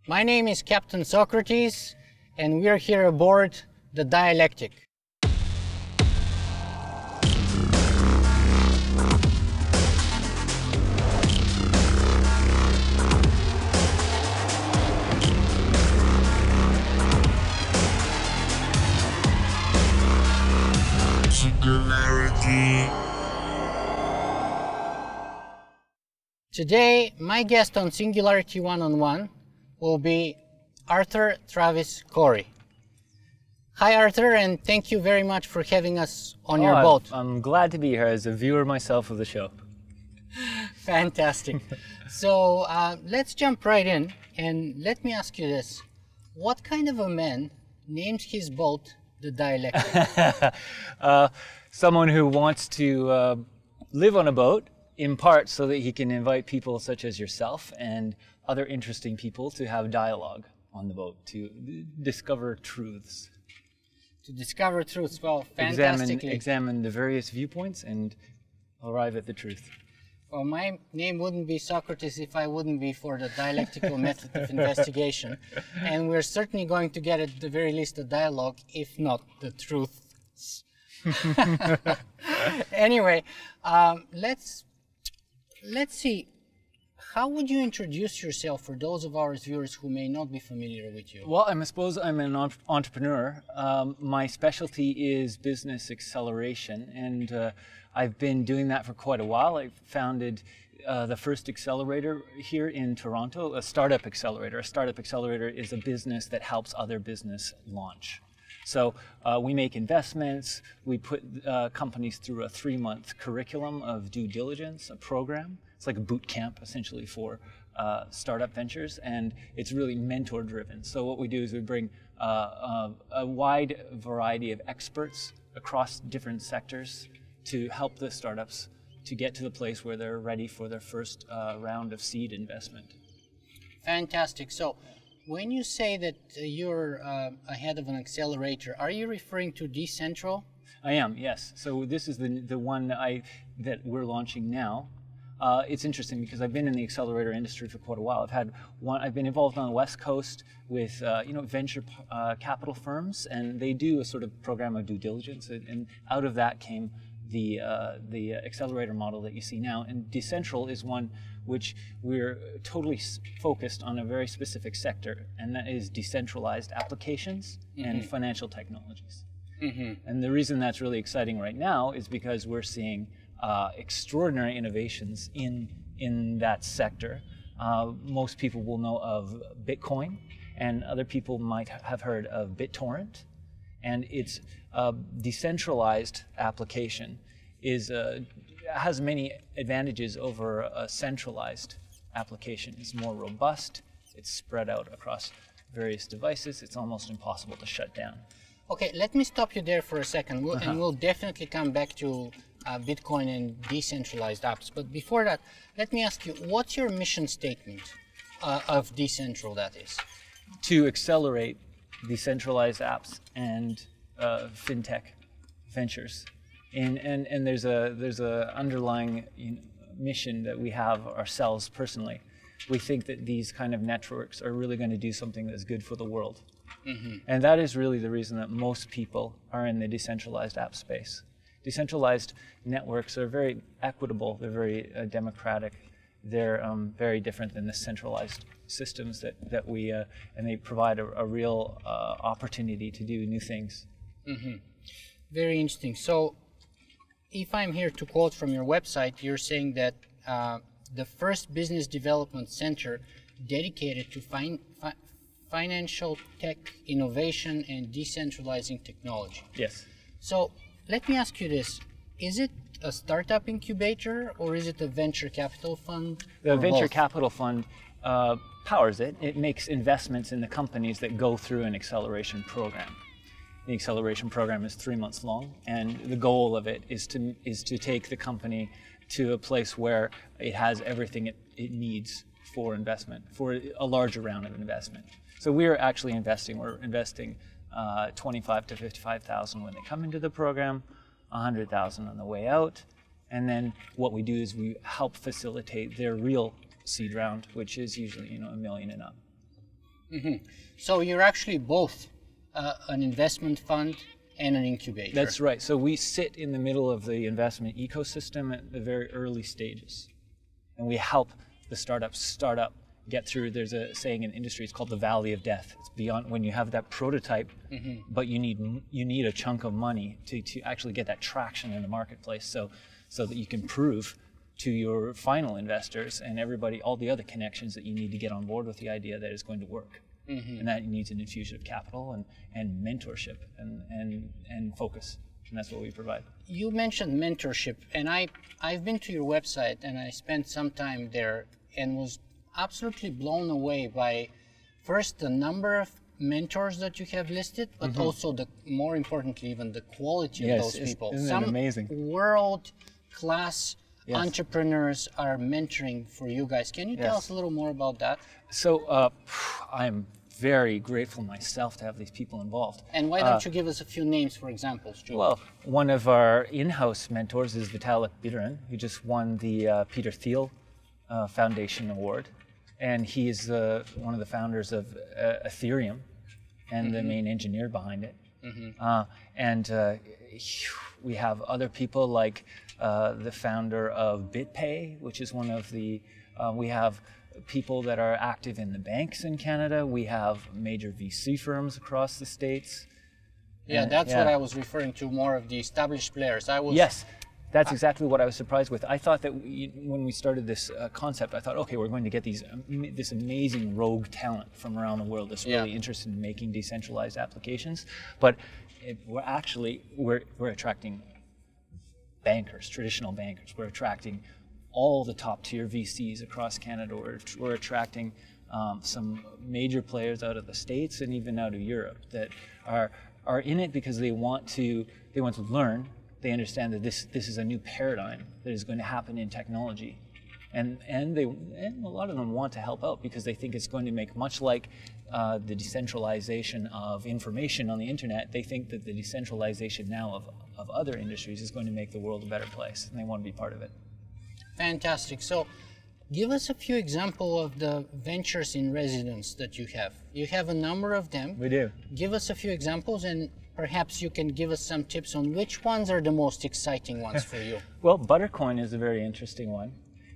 My name is Captain Socrates, and we're here aboard the Dialectic. Today, my guest on Singularity One-on-One will be Arthur Traviss Corry. Hi Arthur, and thank you very much for having us on your boat. I'm glad to be here as a viewer myself of the show. Fantastic. So let's jump right in, and let me ask you this. What kind of a man names his boat the Dialectic? Someone who wants to live on a boat, in part so that he can invite people such as yourself and other interesting people to have dialogue on the boat, to discover truths. To discover truths, well, fantastically. Examine the various viewpoints and arrive at the truth. Well, my name wouldn't be Socrates if I wouldn't be for the dialectical method of investigation. And we're certainly going to get at the very least a dialogue, if not the truths. Anyway, let's see. How would you introduce yourself for those of our viewers who may not be familiar with you? Well, I suppose I'm an entrepreneur. My specialty is business acceleration, and I've been doing that for quite a while. I founded the first accelerator here in Toronto, a startup accelerator. A startup accelerator is a business that helps other business launch. So we make investments, we put companies through a 3-month curriculum of due diligence, a program. It's like a boot camp essentially for startup ventures, and it's really mentor driven. So what we do is we bring a wide variety of experts across different sectors to help the startups to get to the place where they're ready for their first round of seed investment. Fantastic. So when you say that you're ahead of an accelerator, are you referring to Decentral? I am, yes. So this is the one that we're launching now. It's interesting because I've been in the accelerator industry for quite a while. I've been involved on the West Coast with venture capital firms, and they do a sort of program of due diligence, and out of that came the accelerator model that you see now. And Decentral is one which we're totally focused on a very specific sector, and that is decentralized applications and financial technologies. And the reason that's really exciting right now is because we're seeing extraordinary innovations in that sector. Most people will know of Bitcoin, and other people might have heard of BitTorrent. And its decentralized application has many advantages over a centralized application. It's more robust, it's spread out across various devices, it's almost impossible to shut down. Okay, let me stop you there for a second, and we'll definitely come back to Bitcoin and decentralized apps. But before that, let me ask you, what's your mission statement of Decentral, that is? To accelerate decentralized apps and fintech ventures. And there's a underlying mission that we have ourselves personally. We think that these kind of networks are really going to do something that's good for the world. And that is really the reason that most people are in the decentralized app space. Decentralized networks are very equitable, they're very democratic, they're very different than the centralized systems that we, and they provide a real opportunity to do new things. Very interesting. So if I'm here to quote from your website, you're saying that the first business development center dedicated to financial tech innovation and decentralizing technology. Yes. So let me ask you this. Is it a startup incubator or is it a venture capital fund? The venture capital fund powers it. It makes investments in the companies that go through an acceleration program. The acceleration program is 3 months long, and the goal of it is to take the company to a place where it has everything it needs for investment, for a larger round of investment. So we're actually investing. We're investing 25 to 55,000 when they come into the program, 100,000 on the way out, and then what we do is we help facilitate their real seed round, which is usually $1 million and up. So you're actually both an investment fund and an incubator. That's right. So we sit in the middle of the investment ecosystem at the very early stages. And we help the startup get through. There's a saying in industry, it's called the valley of death. It's beyond when you have that prototype, but you need a chunk of money to actually get that traction in the marketplace so that you can prove to your final investors and everybody, all the other connections that you need to get on board with the idea that it's going to work. And that needs an infusion of capital and mentorship and focus. And that's what we provide. You mentioned mentorship, and I've been to your website and I spent some time there and was absolutely blown away by first the number of mentors that you have listed, but also more importantly, even the quality of those people. Isn't that amazing? World-class entrepreneurs are mentoring for you guys. Can you tell us a little more about that? So I'm very grateful myself to have these people involved. And why don't you give us a few names for examples, Joe? Well, one of our in-house mentors is Vitalik Buterin, who just won the Peter Thiel Foundation Award. And he is one of the founders of Ethereum and the main engineer behind it. We have other people like the founder of BitPay, which is one of the, we have people that are active in the banks in Canada. We have major VC firms across the States. Yeah, that's what I was referring to, more of the established players. Yes, that's exactly what I was surprised with. I thought that when we started this concept, I thought, okay, we're going to get this amazing rogue talent from around the world that's really interested in making decentralized applications. But we're attracting bankers, traditional bankers. We're attracting all the top tier VCs across Canada. We're attracting some major players out of the States and even out of Europe that are in it because they want to learn. They understand that this is a new paradigm that is going to happen in technology, and a lot of them want to help out because they think it's going to make, much like the decentralization of information on the internet, they think that the decentralization now of other industries is going to make the world a better place, and they want to be part of it. Fantastic. So give us a few examples of the ventures in residence that you have. You have a number of them. We do. Give us a few examples, and perhaps you can give us some tips on which ones are the most exciting ones for you. Well, Buttercoin is a very interesting one.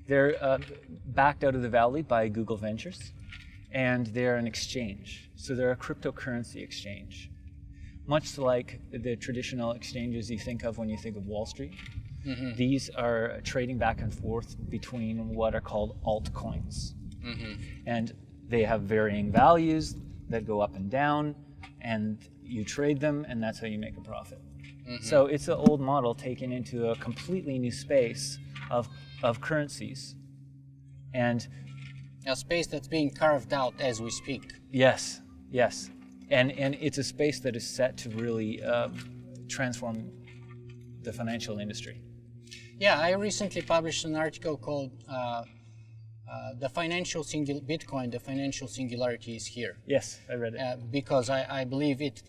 They're backed out of the Valley by Google Ventures, and they're an exchange. So they're a cryptocurrency exchange, much like the traditional exchanges you think of when you think of Wall Street. These are trading back and forth between what are called altcoins. And they have varying values that go up and down, and you trade them, and that's how you make a profit. So it's an old model taken into a completely new space of currencies. And a space that's being carved out as we speak. Yes, yes. And it's a space that is set to really transform the financial industry. Yeah, I recently published an article called Bitcoin, the financial singularity is here. Yes, I read it. Because I believe it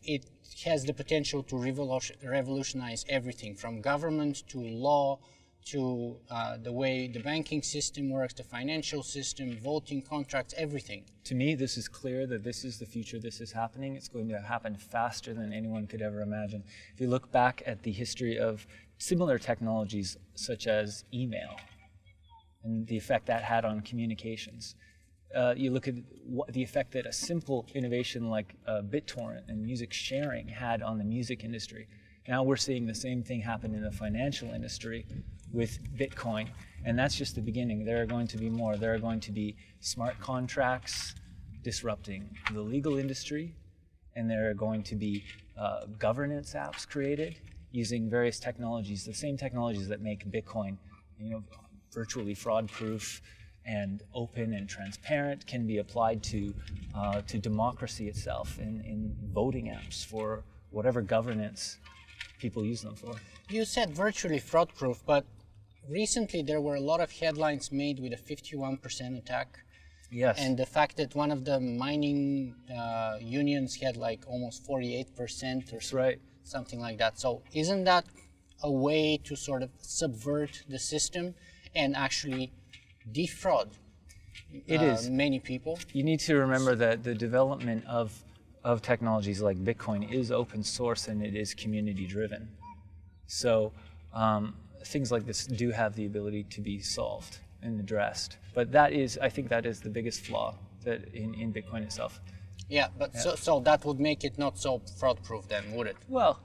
has the potential to revolutionize everything from government to law to the way the banking system works, the financial system, voting contracts, everything. To me, this is clear that this is the future, this is happening. It's going to happen faster than anyone could ever imagine. If you look back at the history of similar technologies such as email and the effect that had on communications, you look at the effect that a simple innovation like BitTorrent and music sharing had on the music industry. Now we're seeing the same thing happen in the financial industry with Bitcoin, and that's just the beginning. There are going to be more. There are going to be smart contracts disrupting the legal industry, and there are going to be governance apps created using various technologies, the same technologies that make Bitcoin, virtually fraud-proof and open and transparent, can be applied to democracy itself in voting apps for whatever governance people use them for. You said virtually fraud-proof, but recently there were a lot of headlines made with a 51% attack. Yes. And the fact that one of the mining unions had like almost 48% or something like that. So isn't that a way to sort of subvert the system and actually defraud? It is. Many people. You need to remember that the development of technologies like Bitcoin is open source and it is community driven. So things like this do have the ability to be solved and addressed. But that is, I think that is the biggest flaw that in Bitcoin itself. Yeah, but yeah. So that would make it not so fraud-proof then, would it? Well,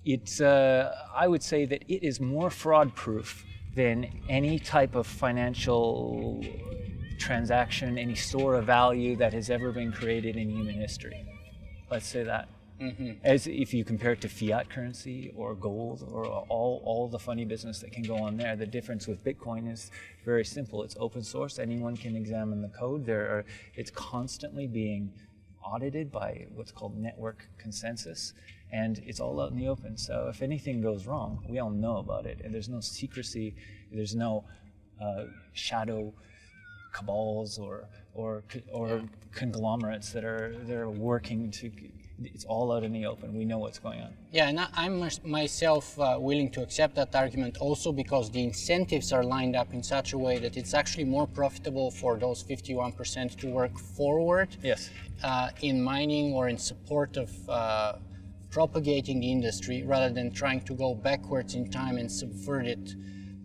it's, I would say that it is more fraud-proof than any type of financial transaction, any store of value that has ever been created in human history. Let's say that. Mm-hmm. As if you compare it to fiat currency or gold or all the funny business that can go on there, the difference with Bitcoin is very simple. It's open source. Anyone can examine the code. It's constantly being audited by what's called network consensus, and it's all out in the open. So if anything goes wrong, we all know about it, and there's no secrecy. There's no shadow cabals or conglomerates that are working to. It's all out in the open. We know what's going on. Yeah, and I'm myself willing to accept that argument also because the incentives are lined up in such a way that it's actually more profitable for those 51% to work forward. Yes. In mining or in support of propagating the industry rather than trying to go backwards in time and subvert it.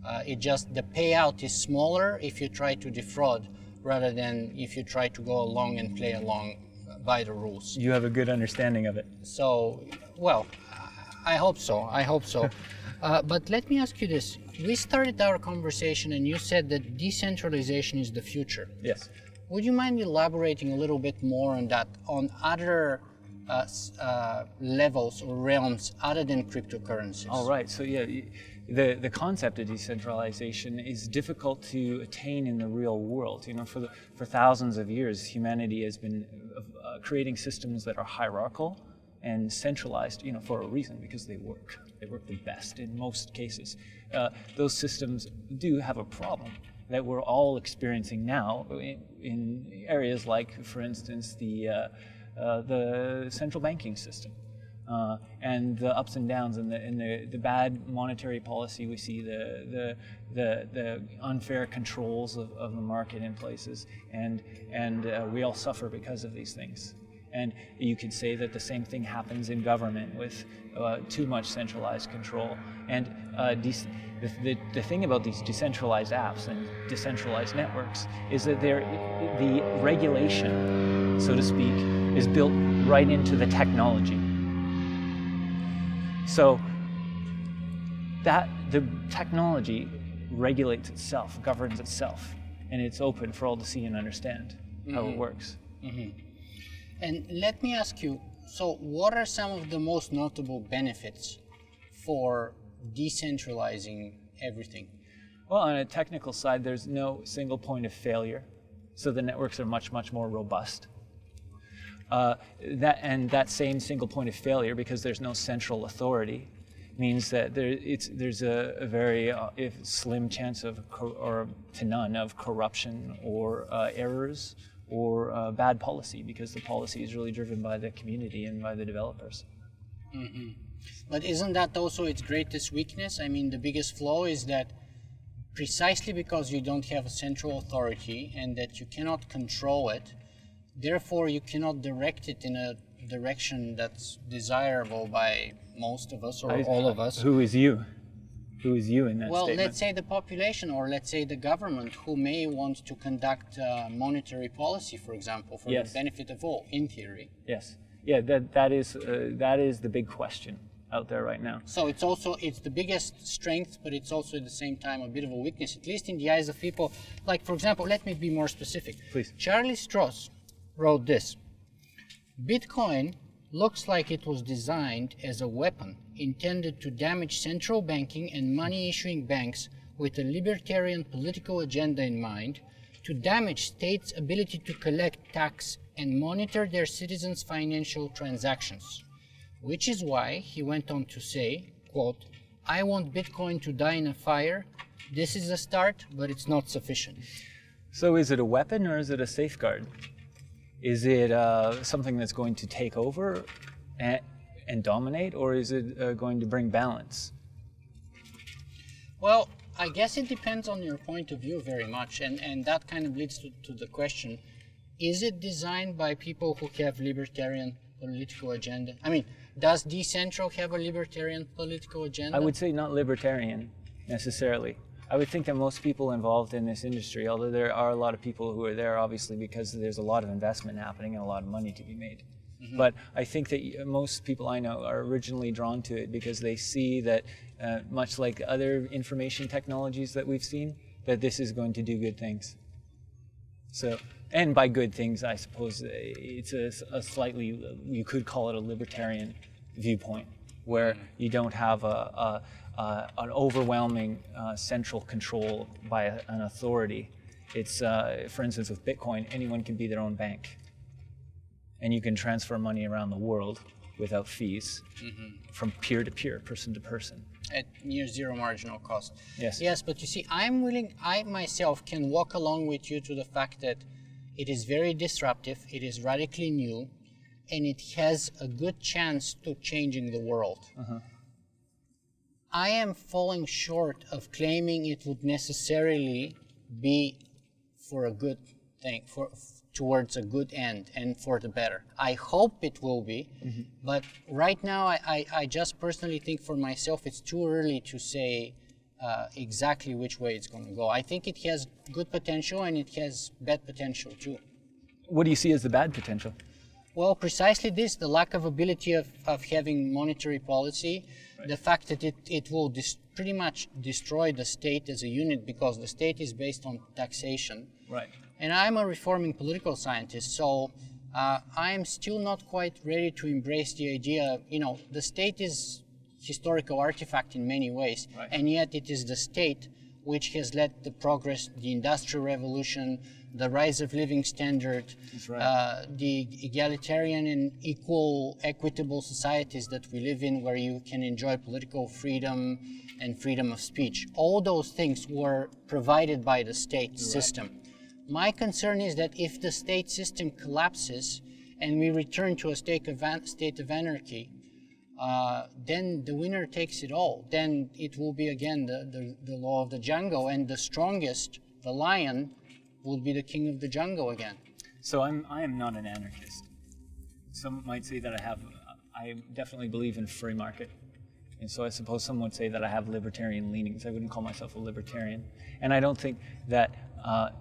The payout is smaller if you try to defraud rather than if you try to go along and play along by the rules. You have a good understanding of it. So, well, I hope so. I hope so. But let me ask you this. We started our conversation and you said that decentralization is the future. Yes. Would you mind elaborating a little bit more on that, on other levels or realms other than cryptocurrencies? All right. So, yeah, the concept of decentralization is difficult to attain in the real world. You know, for thousands of years, humanity has been creating systems that are hierarchical and centralized, you know, for a reason, because they work. They work the best in most cases. Those systems do have a problem that we're all experiencing now in areas like, for instance, the central banking system. And the ups and downs and the bad monetary policy we see, the unfair controls of the market in places, and we all suffer because of these things. And you could say that the same thing happens in government with too much centralized control. And the thing about these decentralized apps and decentralized networks is that the regulation, so to speak, is built right into the technology. So that the technology regulates itself, governs itself, and it's open for all to see and understand how it works. Mm-hmm. And let me ask you, so what are some of the most notable benefits for decentralizing everything? Well, on a technical side, there's no single point of failure, so the networks are much, much more robust. That same single point of failure, because there's no central authority, means that there's a very slim chance of, or to none, of corruption or errors or bad policy, because the policy is really driven by the community and by the developers. Mm-hmm. But isn't that also its greatest weakness? I mean, the biggest flaw is that precisely because you don't have a central authority and that you cannot control it, therefore, you cannot direct it in a direction that's desirable by most of us or all of us. Who is you? Who is you in that statement? Well, let's say the population, or let's say the government, who may want to conduct monetary policy, for example, for the benefit of all, in theory. Yes. Yeah, that is the big question out there right now. So it's the biggest strength, but it's also at the same time a bit of a weakness, at least in the eyes of people. Like, for example, let me be more specific. Please. Charlie Strauss wrote this: Bitcoin looks like it was designed as a weapon intended to damage central banking and money issuing banks with a libertarian political agenda in mind, to damage states' ability to collect tax and monitor their citizens' financial transactions. Which is why he went on to say, quote, "I want Bitcoin to die in a fire. This is a start, but it's not sufficient." So is it a weapon or is it a safeguard? Is it something that's going to take over and dominate, or is it going to bring balance? Well, I guess it depends on your point of view very much, and that kind of leads to the question, is it designed by people who have libertarian political agenda? I mean, does Decentral have a libertarian political agenda? I would say not libertarian, necessarily. I would think that most people involved in this industry, although there are a lot of people who are there, obviously, because there's a lot of investment happening and a lot of money to be made. Mm-hmm. But I think that most people I know are originally drawn to it because they see that, much like other information technologies that we've seen, that this is going to do good things. So, and by good things, I suppose it's a slightly, you could call it a libertarian viewpoint, where you don't have an overwhelming central control by an authority. It's, for instance, with Bitcoin, anyone can be their own bank. And you can transfer money around the world without fees, from peer to peer, person to person. At near zero marginal cost. Yes. Yes, but you see, I myself can walk along with you to the fact that it is very disruptive, it is radically new, and it has a good chance to changing the world. I am falling short of claiming it would necessarily be for a good thing, towards a good end and for the better. I hope it will be, but right now I just personally think for myself it's too early to say exactly which way it's going to go. I think it has good potential and it has bad potential too. What do you see as the bad potential? Well, precisely this, the lack of ability of having monetary policy, the fact that it will pretty much destroy the state as a unit because the state is based on taxation. Right. And I'm a reforming political scientist, so I'm still not quite ready to embrace the idea, the state is historical artifact in many ways, and yet it is the state which has led the progress, the Industrial Revolution, the rise of living standard, the egalitarian and equitable societies that we live in where you can enjoy political freedom and freedom of speech. All those things were provided by the state system. My concern is that if the state system collapses and we return to a state of anarchy, then the winner takes it all. Then it will be again the law of the jungle, and the strongest, the lion, will be the king of the jungle again. So I am not an anarchist. Some might say that I definitely believe in free market. And so I suppose some would say that I have libertarian leanings. I wouldn't call myself a libertarian. And I don't think that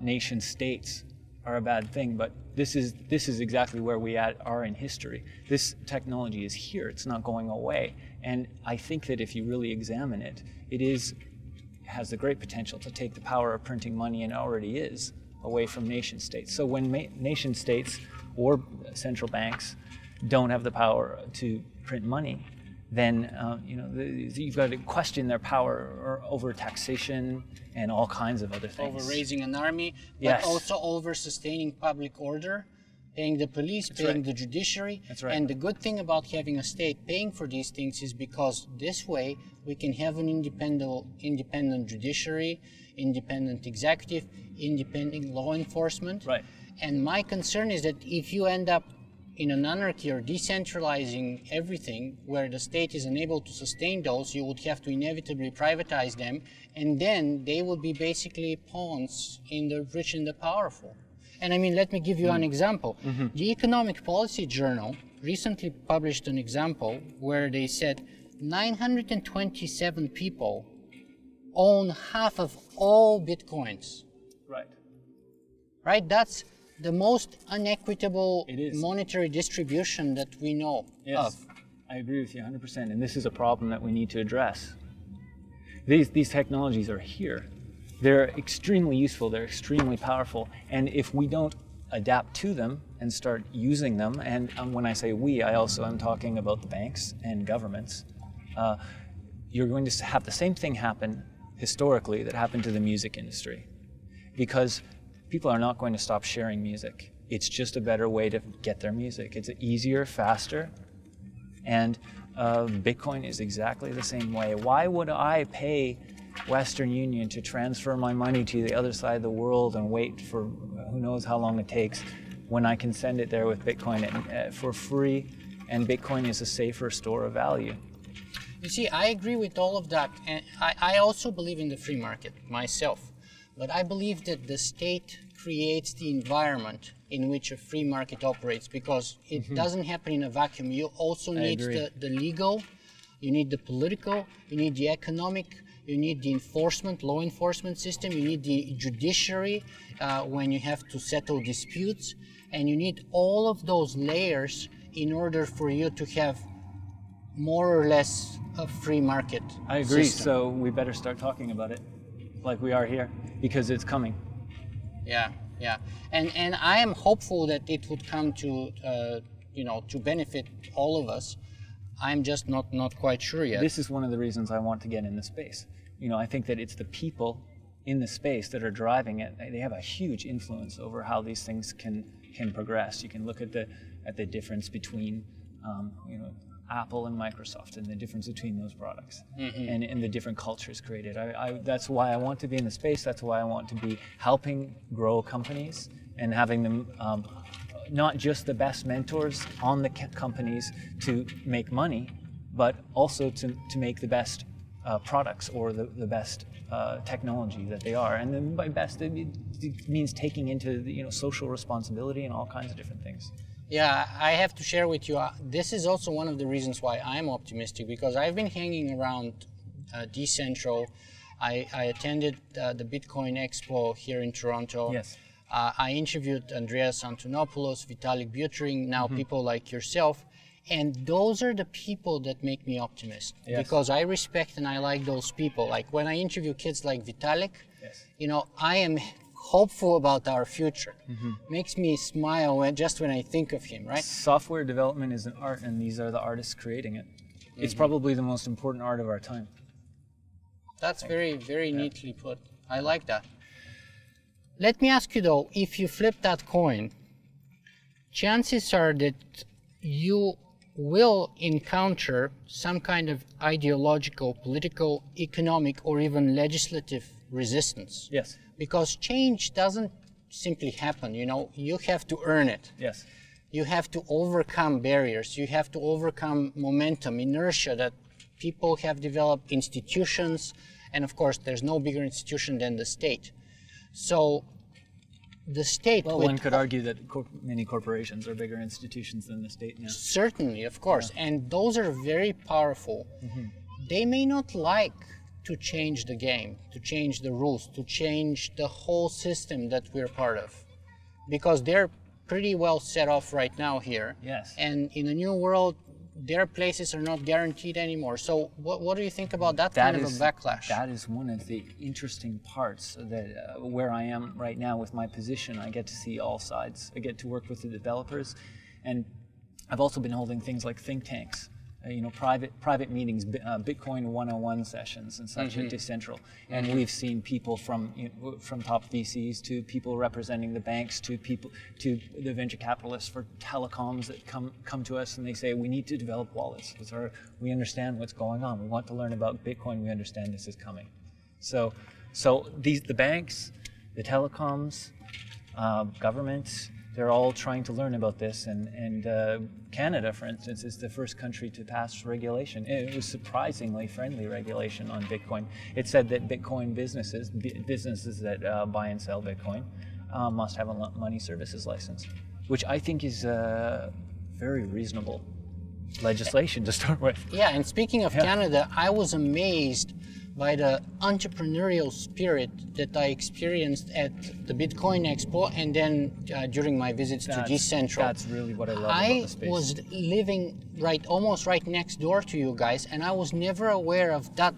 nation states are a bad thing, but this is exactly where we are in history. This technology is here, it's not going away. And I think that if you really examine it, has the great potential to take the power of printing money, and already is, away from nation states. So when nation states or central banks don't have the power to print money, then you've got to question their power over taxation and all kinds of other things. Over raising an army, but also over sustaining public order, paying the police, paying the judiciary. That's right. And the good thing about having a state paying for these things is because this way we can have an independent judiciary, independent executive, independent law enforcement. Right. And my concern is that if you end up in an anarchy or decentralizing everything where the state is unable to sustain those, you would have to inevitably privatize them, and then they would be basically pawns in the rich and the powerful. And I mean, let me give you an example. The Economic Policy Journal recently published an example where they said 927 people own half of all Bitcoins. Right. Right? That's the most unequitable monetary distribution that we know of. I agree with you 100%, and this is a problem that we need to address. These technologies are here. They're extremely useful, they're extremely powerful, and if we don't adapt to them and start using them, and when I say we, I also am talking about the banks and governments, you're going to have the same thing happen historically that happened to the music industry. Because people are not going to stop sharing music. It's just a better way to get their music. It's easier, faster, and Bitcoin is exactly the same way. Why would I pay Western Union to transfer my money to the other side of the world and wait for who knows how long it takes when I can send it there with Bitcoin for free, and Bitcoin is a safer store of value? You see, I agree with all of that, and I also believe in the free market myself, but I believe that the state creates the environment in which a free market operates, because it doesn't happen in a vacuum. You also need the legal, you need the political, you need the economic, you need the law enforcement system, you need the judiciary when you have to settle disputes, and you need all of those layers in order for you to have more or less a free market I agree. system. So we better start talking about it like we are here, because it's coming. Yeah, yeah, and I am hopeful that it would come to to benefit all of us. I'm just not quite sure yet. This is one of the reasons I want to get in the space. I think that it's the people in the space that are driving it. They have a huge influence over how these things can progress. You can look at the difference between Apple and Microsoft, and the difference between those products, and the different cultures created. That's why I want to be in the space. That's why I want to be helping grow companies and having them not just the best mentors on the companies to make money, but also to make the best products or the best technology that they are. And then by best, it means taking into social responsibility and all kinds of different things. Yeah, I have to share with you, this is also one of the reasons why I'm optimistic, because I've been hanging around Decentral. I attended the Bitcoin Expo here in Toronto. Yes. I interviewed Andreas Antonopoulos, Vitalik Buterin, now people like yourself, and those are the people that make me optimist. Yes. Because I respect and I like those people. Like when I interview kids like Vitalik, Yes. I am hopeful about our future. Makes me smile just when I think of him, right? Software development is an art, and these are the artists creating it. It's probably the most important art of our time. That's very, very neatly put. I like that. Let me ask you though, if you flip that coin, chances are that you will encounter some kind of ideological, political, economic, or even legislative resistance. Yes. Because change doesn't simply happen, you have to earn it. Yes. You have to overcome barriers. You have to overcome momentum, inertia that people have developed, institutions, and of course there's no bigger institution than the state. So the state... Well, one could argue that many corporations are bigger institutions than the state now. Certainly, of course, and those are very powerful. They may not like to change the game, to change the rules, to change the whole system that we're part of, because they're pretty well set off right now here. Yes. And in a new world, their places are not guaranteed anymore. So what do you think about that kind of a backlash? That is one of the interesting parts that where I am right now with my position. I get to see all sides. I get to work with the developers, and I've also been holding things like think tanks. Private meetings, Bitcoin 101 sessions and such at Decentral. And we've seen people from top VCs to people representing the banks to the venture capitalists for telecoms that come to us, and they say we need to develop wallets because we understand what's going on. We want to learn about Bitcoin. We understand this is coming. So the banks, the telecoms, governments, they're all trying to learn about this, and Canada, for instance, is the first country to pass regulation. It was surprisingly friendly regulation on Bitcoin. It said that Bitcoin businesses that buy and sell Bitcoin must have a money services license, which I think is very reasonable legislation to start with. Yeah, and speaking of Canada, I was amazed by the entrepreneurial spirit that I experienced at the Bitcoin Expo and then during my visits to Decentral. That's really what I love about the space. I was living almost right next door to you guys, and I was never aware of that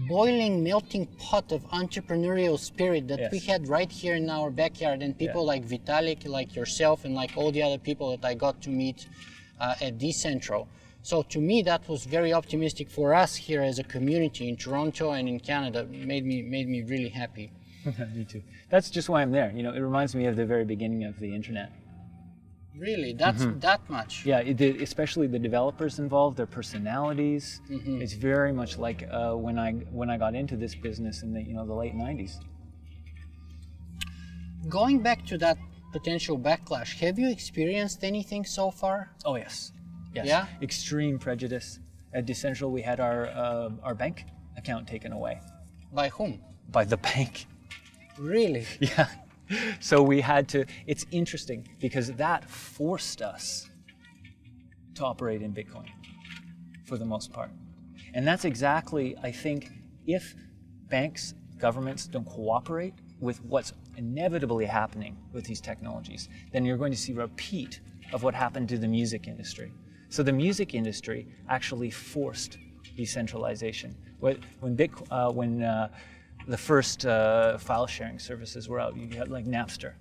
boiling, melting pot of entrepreneurial spirit that we had right here in our backyard, and people like Vitalik, like yourself, and like all the other people that I got to meet at Decentral. So to me, that was very optimistic for us here as a community in Toronto and in Canada. Made me really happy. Me too. That's just why I'm there. It reminds me of the very beginning of the internet. Really, that's that much. Yeah, especially the developers involved, their personalities. It's very much like when I got into this business in the late '90s. Going back to that potential backlash, have you experienced anything so far? Oh yes. Yes. Yeah? Extreme prejudice. At Decentral, we had our bank account taken away. By whom? By the bank. Really? Yeah. So we had to, it's interesting because that forced us to operate in Bitcoin for the most part. And that's exactly, I think, if banks, governments don't cooperate with what's inevitably happening with these technologies, then you're going to see a repeat of what happened to the music industry. So the music industry actually forced decentralization. When the first file sharing services were out, you had like Napster.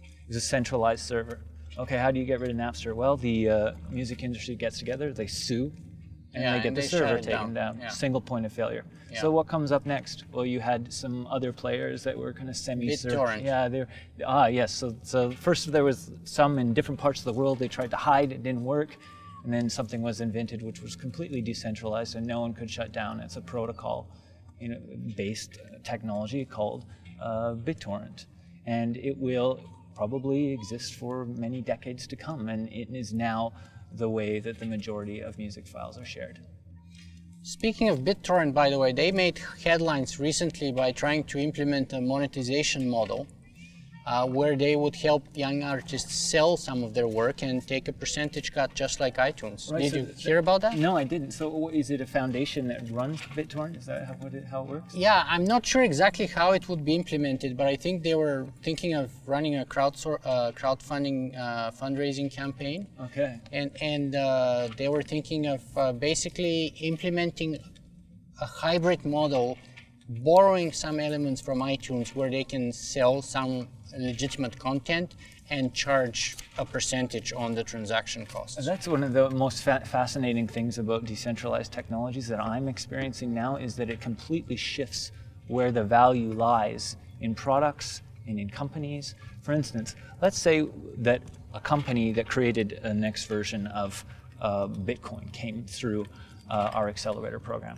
It was a centralized server. Okay, how do you get rid of Napster? Well, the music industry gets together, they sue, and they get the server taken down. Yeah. Single point of failure. Yeah. So what comes up next? Well, you had some other players that were kind of BitTorrent. Yeah, yes. So first there was some in different parts of the world. They tried to hide, it didn't work. And then something was invented which was completely decentralized and no one could shut down. It's a protocol, based technology called BitTorrent. And it will probably exist for many decades to come. And it is now the way that the majority of music files are shared. Speaking of BitTorrent, by the way, they made headlines recently by trying to implement a monetization model where they would help young artists sell some of their work and take a percentage cut just like iTunes. Right, Did you hear about that? No, I didn't. So is it a foundation that runs BitTorrent? Is that how it works? Yeah, I'm not sure exactly how it would be implemented, but I think they were thinking of running a crowdfunding fundraising campaign. Okay. And they were thinking of basically implementing a hybrid model, borrowing some elements from iTunes where they can sell some legitimate content and charge a percentage on the transaction costs. That's one of the most fascinating things about decentralized technologies that I'm experiencing now is that it completely shifts where the value lies in products and in companies. For instance, let's say that a company that created a next version of Bitcoin came through our accelerator program.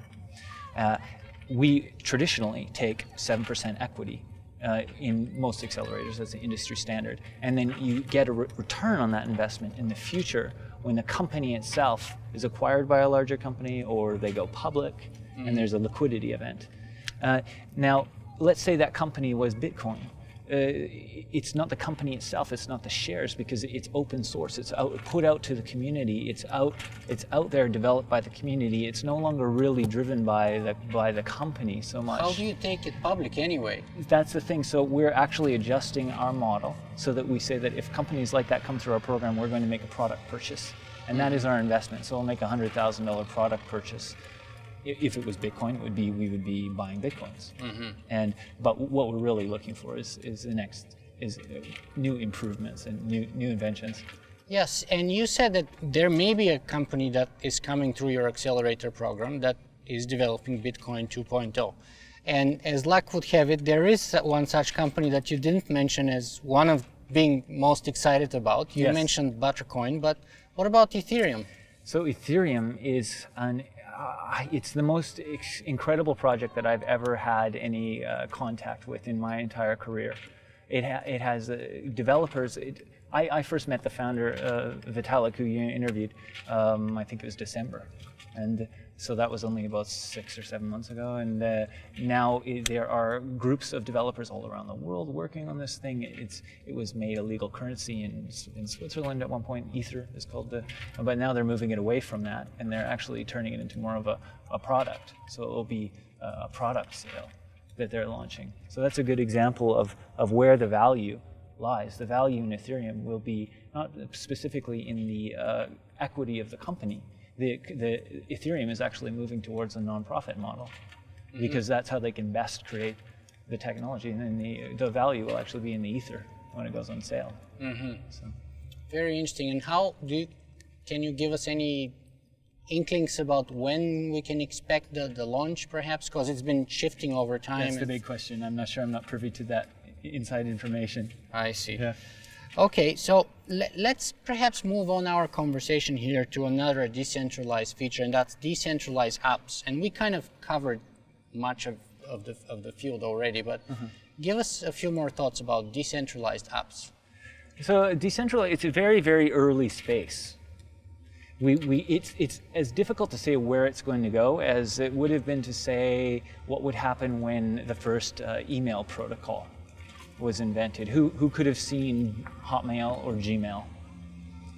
We traditionally take 7% equity in most accelerators as the industry standard. And then you get a return on that investment in the future when the company itself is acquired by a larger company or they go public and there's a liquidity event. Now, let's say that company was Bitcoin. It's not the company itself, it's not the shares because it's open source, it's put out to the community, it's out there developed by the community, it's no longer really driven by the company so much. How do you take it public anyway? That's the thing, so we're actually adjusting our model so that we say that if companies like that come through our program, we're going to make a product purchase. And that is our investment, so we'll make a $100,000 product purchase. If it was Bitcoin, we would be buying Bitcoins. But what we're really looking for is new improvements and new inventions. Yes, and you said that there may be a company that is coming through your accelerator program that is developing Bitcoin 2.0. And as luck would have it, there is one such company that you didn't mention as one of being most excited about. You mentioned Buttercoin, but what about Ethereum? So Ethereum is it's the most incredible project that I've ever had any contact with in my entire career. It has developers. I first met the founder, Vitalik, who you interviewed, I think it was December. And so that was only about 6 or 7 months ago. And now there are groups of developers all around the world working on this thing. It was made a legal currency in Switzerland at one point. Ether is called but now they're moving it away from that. And they're actually turning it into more of a product. So it will be a product sale that they're launching. So that's a good example of where the value lies. The value in Ethereum will be not specifically in the equity of the company. The Ethereum is actually moving towards a non-profit model because that's how they can best create the technology, and then the value will actually be in the ether when it goes on sale. So. Very interesting. And can you give us any inklings about when we can expect the launch, perhaps? Because it's been shifting over time. That's the big question. I'm not sure. I'm not privy to that inside information. I see. Yeah. Okay, so let's perhaps move on our conversation here to another decentralized feature, and that's decentralized apps. And we kind of covered much of the field already, but give us a few more thoughts about decentralized apps. So decentralized, it's a very, very early space it's as difficult to say where it's going to go as it would have been to say what would happen when the first email protocol was invented. Who could have seen Hotmail or Gmail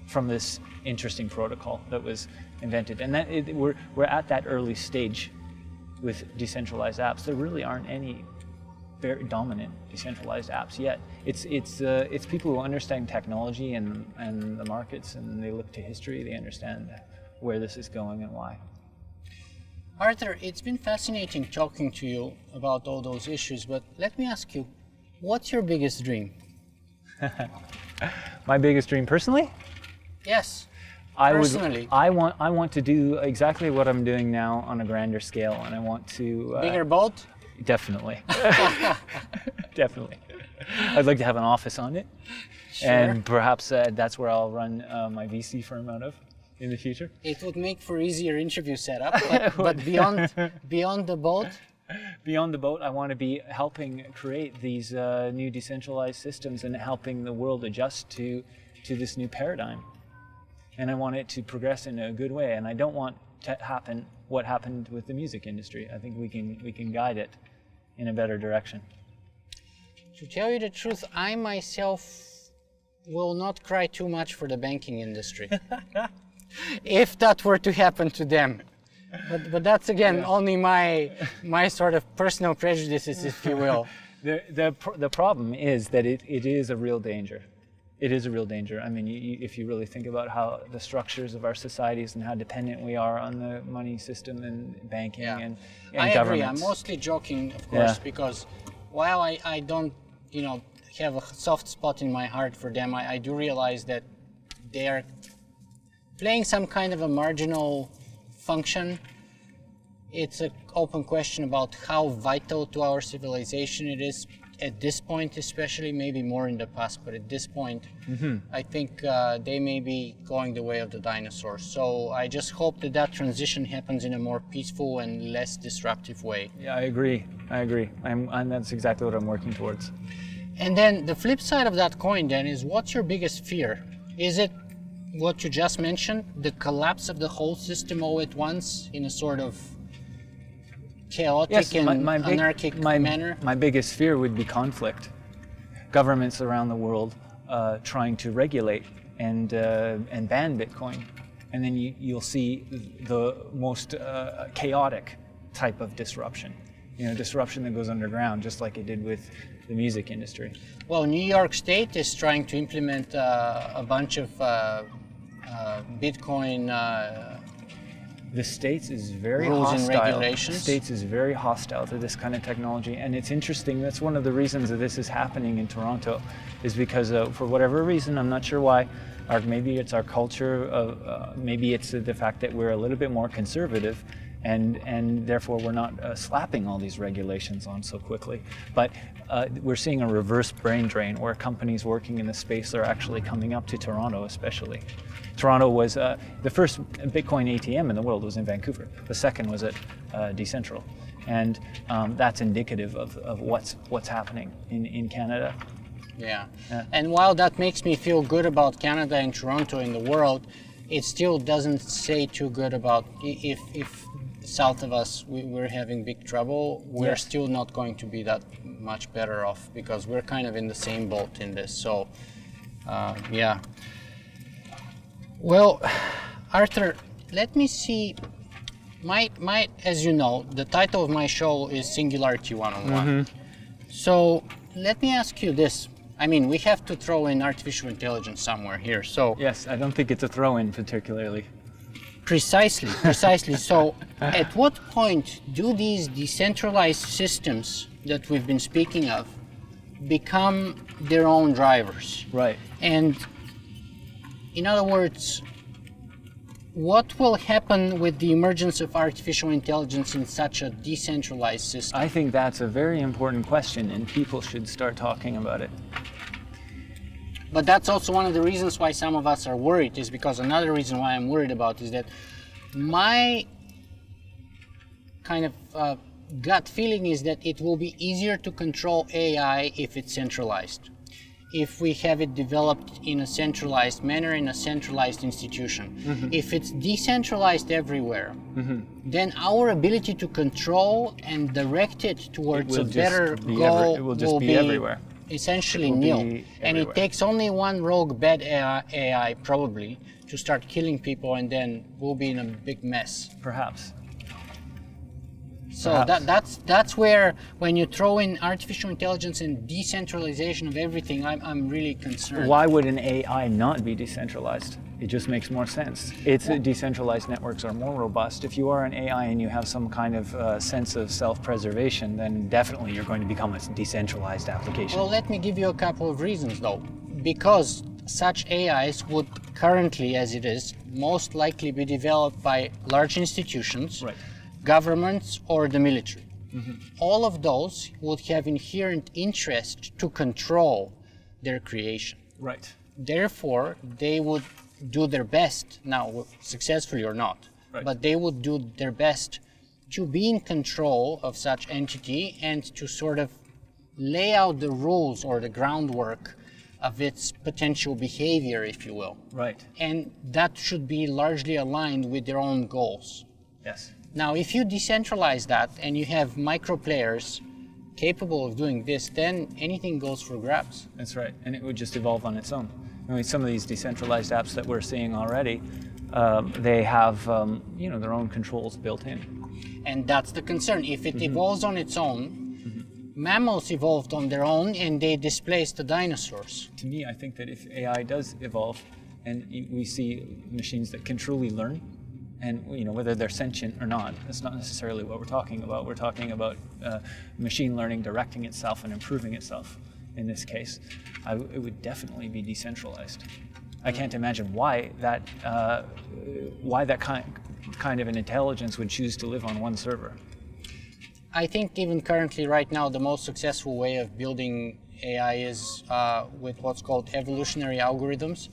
from this interesting protocol that was invented? And we're at that early stage with decentralized apps. There really aren't any very dominant decentralized apps yet. It's people who understand technology and the markets, and they look to history. They understand where this is going and why. Arthur, it's been fascinating talking to you about all those issues, but let me ask you, what's your biggest dream? My biggest dream personally? Yes. Personally. I want to do exactly what I'm doing now on a grander scale, and I want to bigger boat? Definitely. Definitely. I'd like to have an office on it. Sure. And perhaps that's where I'll run my VC firm out of in the future. It would make for easier interview setup, but beyond the boat? Beyond the boat, I want to be helping create these new decentralized systems and helping the world adjust to this new paradigm. And I want it to progress in a good way. And I don't want to happen what happened with the music industry. I think we can guide it in a better direction. To tell you the truth, I myself will not cry too much for the banking industry. If that were to happen to them. But that's again only my sort of personal prejudices, if you will. The problem is that it is a real danger. It is a real danger. I mean, if you really think about how the structures of our societies and how dependent we are on the money system and banking and I governments. agree. I'm mostly joking, of course, because while I don't, have a soft spot in my heart for them, I do realize that they are playing some kind of a marginal function. It's an open question about how vital to our civilization it is at this point, especially, maybe more in the past, but at this point, I think they may be going the way of the dinosaurs. So I just hope that transition happens in a more peaceful and less disruptive way. Yeah, I agree. And that's exactly what I'm working towards. And then the flip side of that coin then is, what's your biggest fear? Is it what you just mentioned, the collapse of the whole system all at once in a sort of chaotic and anarchic manner? My biggest fear would be conflict. Governments around the world trying to regulate and ban Bitcoin, and then you'll see the most chaotic type of disruption. Disruption that goes underground, just like it did with the music industry. Well, New York State is trying to implement a bunch of Bitcoin. The States is very rules hostile. And regulations. The States is very hostile to this kind of technology, and it's interesting. That's one of the reasons that this is happening in Toronto, is because for whatever reason, I'm not sure why, or maybe it's our culture, maybe it's the fact that we're a little bit more conservative, and therefore we're not slapping all these regulations on so quickly. But we're seeing a reverse brain drain where companies working in the space are actually coming up to Toronto, especially. Toronto was the first Bitcoin ATM in the world was in Vancouver. The second was at Decentral, and that's indicative of what's happening in Canada. Yeah, and while that makes me feel good about Canada and Toronto in the world, it still doesn't say too good about if south of us we're having big trouble. We're still not going to be that much better off, because we're kind of in the same boat in this. So yeah. Well, Arthur, let me see. As you know, the title of my show is Singularity 101. So let me ask you this. I mean, we have to throw in artificial intelligence somewhere here. So yes, I don't think it's a throw-in particularly. Precisely. So at what point do these decentralized systems that we've been speaking of become their own drivers? Right. And in other words, what will happen with the emergence of artificial intelligence in such a decentralized system? I think that's a very important question, and people should start talking about it. But that's also one of the reasons why some of us are worried, is because another reason why I'm worried about is that my kind of gut feeling is that it will be easier to control AI if it's centralized. if we have it developed in a centralized manner, in a centralized institution. If it's decentralized everywhere, then our ability to control and direct it towards a better goal will be everywhere. Essentially nil. And it takes only one rogue bad AI probably to start killing people, and then we'll be in a big mess. Perhaps. So that's where, when you throw in artificial intelligence and decentralization of everything, I'm really concerned. Why would an AI not be decentralized? It just makes more sense. Decentralized networks are more robust. If you are an AI and you have some kind of sense of self-preservation, then definitely you're going to become a decentralized application. Well, let me give you a couple of reasons though. Because such AIs would currently, as it is, most likely be developed by large institutions, right, governments, or the military. All of those would have inherent interest to control their creation. Right. Therefore, they would do their best, now successfully or not, but they would do their best to be in control of such entity and to sort of lay out the rules or the groundwork of its potential behavior, if you will. Right. And that should be largely aligned with their own goals. Yes. Now, if you decentralize that and you have micro players capable of doing this, then anything goes for grabs. That's right, and it would just evolve on its own. I mean, some of these decentralized apps that we're seeing already, they have their own controls built in. And that's the concern. If it evolves on its own, mammals evolved on their own and they displaced the dinosaurs. To me, I think that if AI does evolve and we see machines that can truly learn, and whether they're sentient or not, that's not necessarily what we're talking about. We're talking about machine learning directing itself and improving itself. In this case, it would definitely be decentralized. I can't imagine why that kind of an intelligence would choose to live on one server. I think even currently, right now, the most successful way of building AI is with what's called evolutionary algorithms.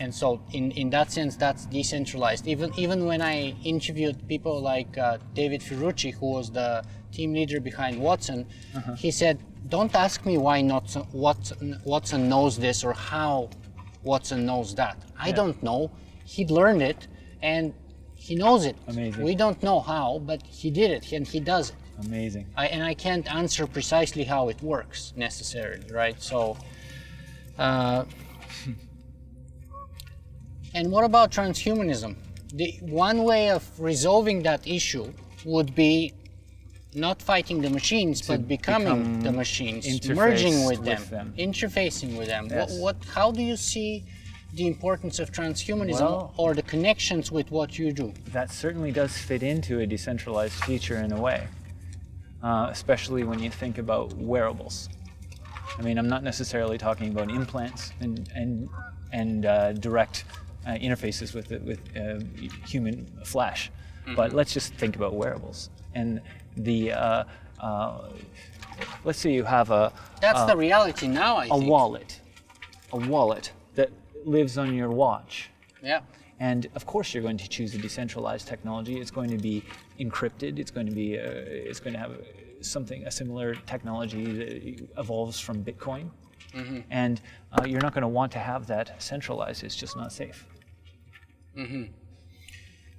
And so in that sense, that's decentralized. Even when I interviewed people like David Ferrucci, who was the team leader behind Watson, he said, don't ask me why Watson knows this or how Watson knows that. I don't know. He learned it and he knows it. Amazing. We don't know how, but he did it and he does it. Amazing. And I can't answer precisely how it works necessarily, right? So, and what about transhumanism? The one way of resolving that issue would be not fighting the machines, but becoming the machines, merging with them, interfacing with them. Yes. How do you see the importance of transhumanism or the connections with what you do? That certainly does fit into a decentralized future in a way, especially when you think about wearables. I mean, I'm not necessarily talking about implants and direct interfaces with human flesh, but let's just think about wearables. And let's say you have that's the reality now, I think. A wallet that lives on your watch. Yeah. And of course you're going to choose a decentralized technology. It's going to be encrypted. It's going to have a similar technology that evolves from Bitcoin. And you're not going to want to have that centralized. It's just not safe.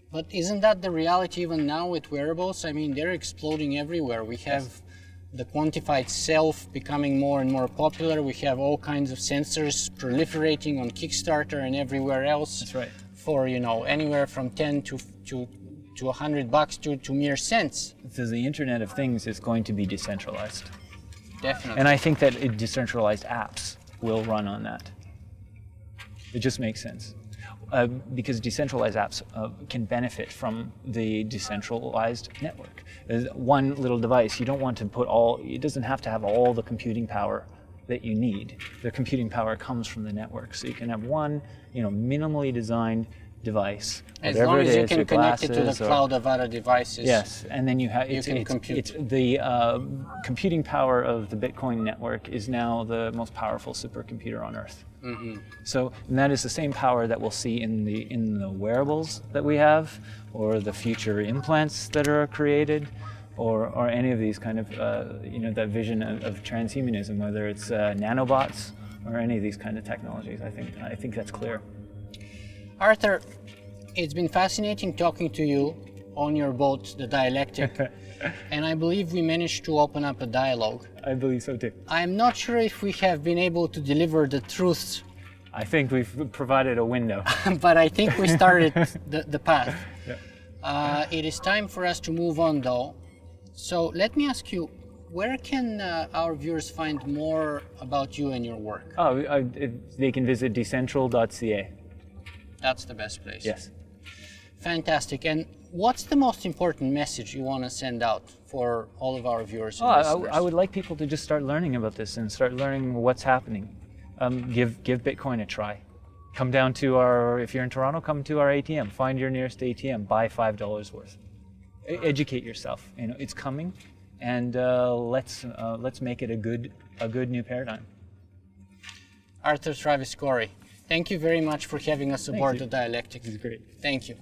But isn't that the reality even now with wearables? I mean, they're exploding everywhere. We have the quantified self becoming more and more popular. We have all kinds of sensors proliferating on Kickstarter and everywhere else. That's right. For, anywhere from 10 to $100 to mere cents. So the Internet of Things is going to be decentralized. Definitely. And I think that decentralized apps will run on that. It just makes sense. Because decentralized apps can benefit from the decentralized network. There's one little device, you don't want to put it doesn't have to have all the computing power that you need. The computing power comes from the network. So you can have one, minimally designed device, as long as you can connect it to the cloud of other devices. Yes, and then you can compute. The computing power of the Bitcoin network is now the most powerful supercomputer on Earth. So, and that is the same power that we'll see in the wearables that we have, or the future implants that are created, or any of these kind of that vision of transhumanism, whether it's nanobots or any of these kind of technologies. I think that's clear. Arthur, it's been fascinating talking to you on your boat, the Dialectic, and I believe we managed to open up a dialogue. I believe so too. I'm not sure if we have been able to deliver the truths. I think we've provided a window. But I think we started the path. Yeah. It is time for us to move on though. So let me ask you, where can our viewers find more about you and your work? They can visit decentral.ca. That's the best place. Yes. Fantastic. And what's the most important message you want to send out for all of our viewers and listeners? I would like people to just start learning about this and start learning what's happening. Give Bitcoin a try. Come down to if you're in Toronto, come to our ATM. Find your nearest ATM. Buy $5 worth. Educate yourself. You know, it's coming, and let's make it a good new paradigm. Arthur Traviss Corry, thank you very much for having us aboard the Dialectic. This is great. Thank you.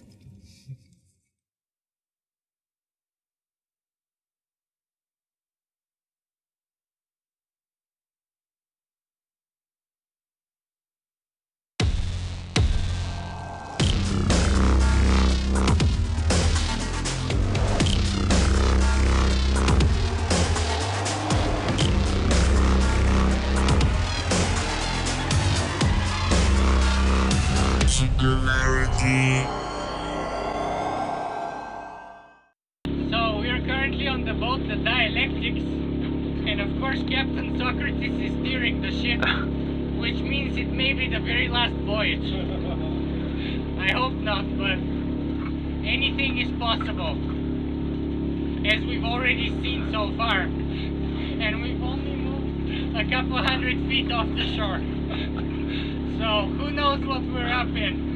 So we're currently on the boat, the Dialectics, and of course Captain Socrates is steering the ship, which means it may be the very last voyage. I hope not, but anything is possible, as we've already seen so far, and we've only moved a couple 100 feet off the shore. So who knows what we're up in.